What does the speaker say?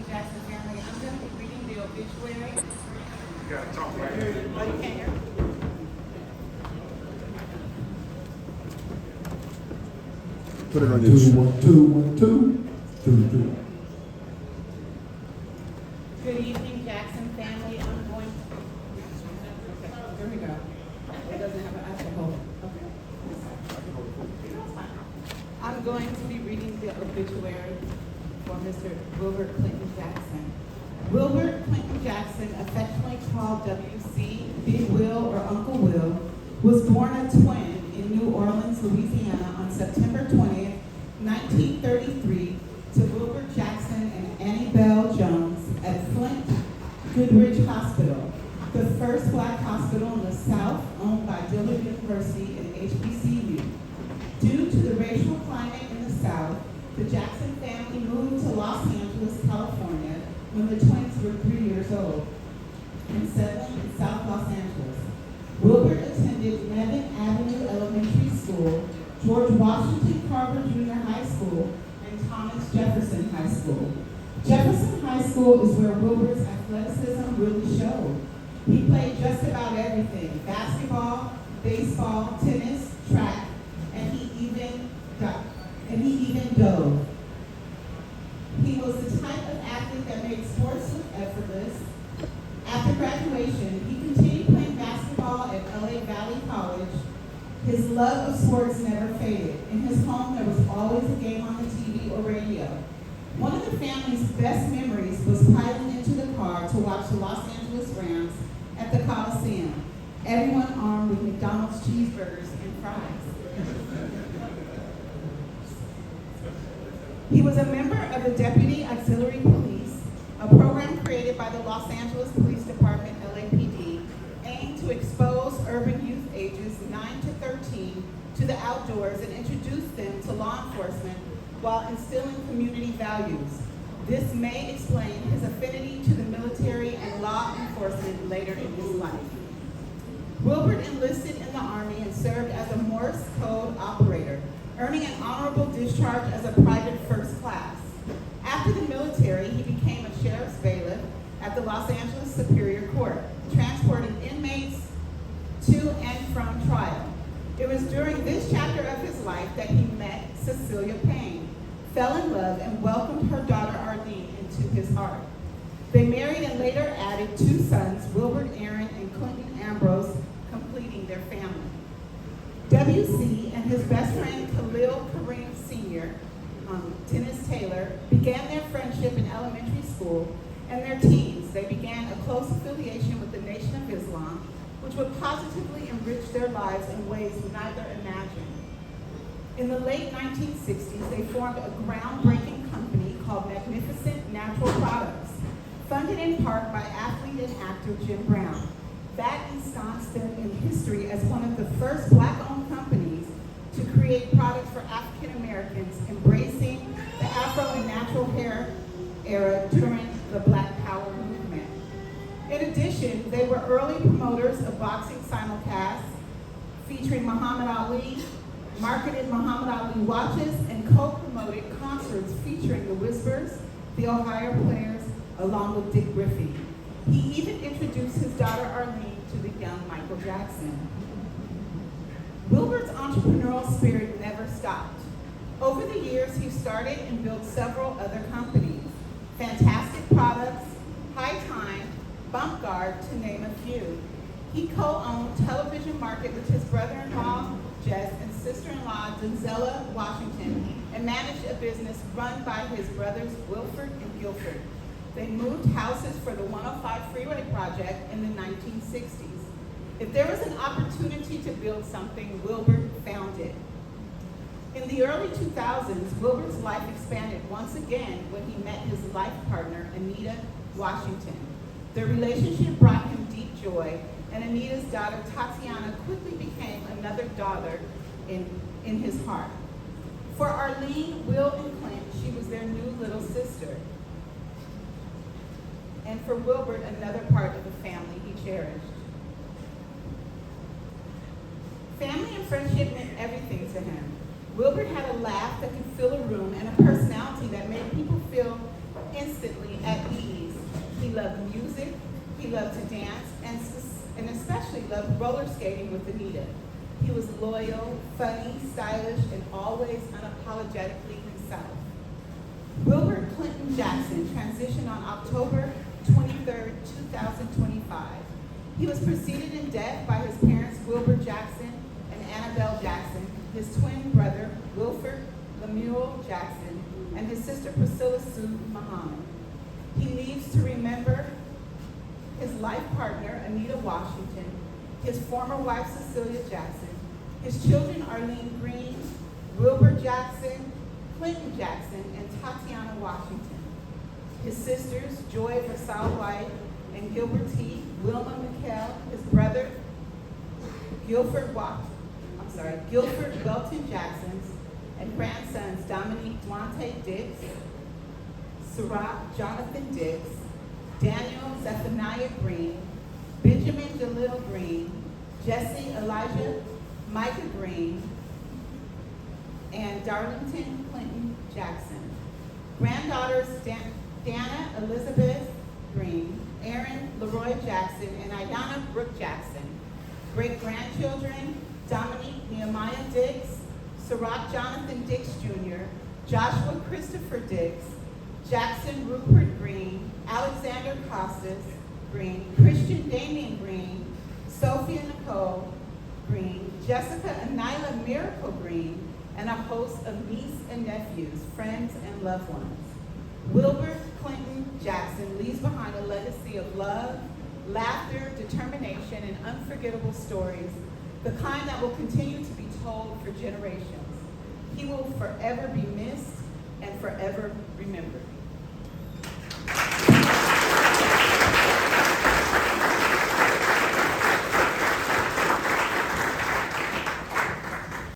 Jackson family. I'm going to be reading the obituary. You gotta talk right here. Oh, you can't hear? Put it on your shoe. 1 2 1 2 2 2. Good evening, Jackson family. I'm going. Okay, here we go. It doesn't have an actual hold. Okay. I'm going to be reading the obituary for Mr. Wilbert Clinton Jackson. Wilbert Clinton Jackson, affectionately called WC, Big Will, or Uncle Will, was born a twin in New Orleans, Louisiana on September 20th, 1933, to Wilbert Jackson and Annie Bell Jones at Flint Goodrich Hospital, the first black hospital in the South owned by Dillard University and HBCU. Due to the racial climate in the South, the Jackson family moved to Los Angeles, California, when the twins were 3 years old, and settling in South Los Angeles. Wilbert attended Nevin Avenue Elementary School, George Washington Carver Junior High School, and Thomas Jefferson High School. Jefferson High School is where Wilbert's athleticism really showed. He played just about everything: basketball, baseball, tennis, track, and he even dove. He was the type of athlete that made sports look effortless. After graduation, he continued playing basketball at LA Valley College. His love of sports never faded. In his home, there was always a game on the TV or radio. One of the family's best memories was piling into the car to watch the Los Angeles Rams at the Coliseum, everyone armed with McDonald's cheeseburgers and fries. He was a member of the Deputy Auxiliary Police, a program created by the Los Angeles Police Department, LAPD, aimed to expose urban youth ages 9 to 13 to the outdoors and introduce them to law enforcement while instilling community values. This may explain his affinity to the military and law enforcement later in his life. Wilbert enlisted in the Army and served as a Morse code operator, earning an honorable discharge as a private first class. After the military, he became a sheriff's bailiff at the Los Angeles Superior Court, transporting inmates to and from trial. It was during this chapter of his life that he met Cecilia Payne, fell in love, and welcomed her daughter Arlene into his heart. They married and later added 2 sons, Wilbert Aaron and Clinton Ambrose, completing their family. WC and his best friend Khalil Kareem Sr., Dennis Taylor, began their friendship in elementary school, and their teens, they began a close affiliation with the Nation of Islam, which would positively enrich their lives in ways neither imagined. In the late 1960s, they formed a groundbreaking company called Magnificent Natural Products, funded in part by athlete and actor Jim Brown. That ensconced them in history as one of the first black-owned companies to create products for African Americans, embracing the Afro and natural hair era during the Black Power movement. In addition, they were early promoters of boxing simulcasts featuring Muhammad Ali, marketed Muhammad Ali watches, and co-promoted concerts featuring the Whispers, the Ohio Players, along with Dick Griffey. He even introduced his daughter Arlene to the young Michael Jackson. Wilbert's entrepreneurial spirit never stopped. Over the years, he started and built several other companies: Fantastic Products, High Time, Bump Guard, to name a few. He co-owned Television Market with his brother-in-law, Jess, and sister-in-law, Denzella Washington, and managed a business run by his brothers, Wilford and Guilford. They moved houses for the 105 Freeway Project in the 1960s. If there was an opportunity to build something, Wilbert found it. In the early 2000s, Wilbert's life expanded once again when he met his life partner, Anita Washington. Their relationship brought him deep joy, and Anita's daughter, Tatiana, quickly became another daughter in his heart. For Arlene, Will, and Clint, she was their new little sister. and for Wilbert, another part of the family he cherished. Family and friendship meant everything to him. Wilbert had a laugh that could fill a room and a personality that made people feel instantly at ease. He loved music, he loved to dance, and especially loved roller skating with Anita. He was loyal, funny, stylish, and always unapologetically himself. Wilbert Clinton Jackson transitioned on October 23, 2025. He was preceded in death by his parents, Wilbert Jackson and Annabelle Jackson, his twin brother, Wilford Lemuel Jackson, and his sister, Priscilla Sue Muhammad. He leaves to remember his life partner, Anita Washington, his former wife, Cecilia Jackson, his children, Arlene Green, Wilbert Jackson, Clinton Jackson, and Tatiana Washington. His sisters, Joy Versal White and Gilbert T. Wilma McKell, his brother, Gilford Welton Jackson, and grandsons, Dominique Duante Dix, Surratt Jonathan Dix, Daniel Zephaniah Green, Benjamin Jalil Green, Jesse Elijah Micah Green, and Darlington Clinton Jackson. Granddaughters, Dana Elizabeth Green, Aaron Leroy Jackson, and Ayanna Brooke Jackson. Great-grandchildren, Dominique Nehemiah Dix, Surratt Jonathan Dix Jr., Joshua Christopher Dix, Jackson Rupert Green, Alexander Costas Green, Christian Damian Green, Sophia Nicole Green, Jessica and Nyla Miracle Green, and a host of nieces and nephews, friends, and loved ones. Wilbert Clinton Jackson leaves behind a legacy of love, laughter, determination, and unforgettable stories, the kind that will continue to be told for generations. He will forever be missed and forever remembered.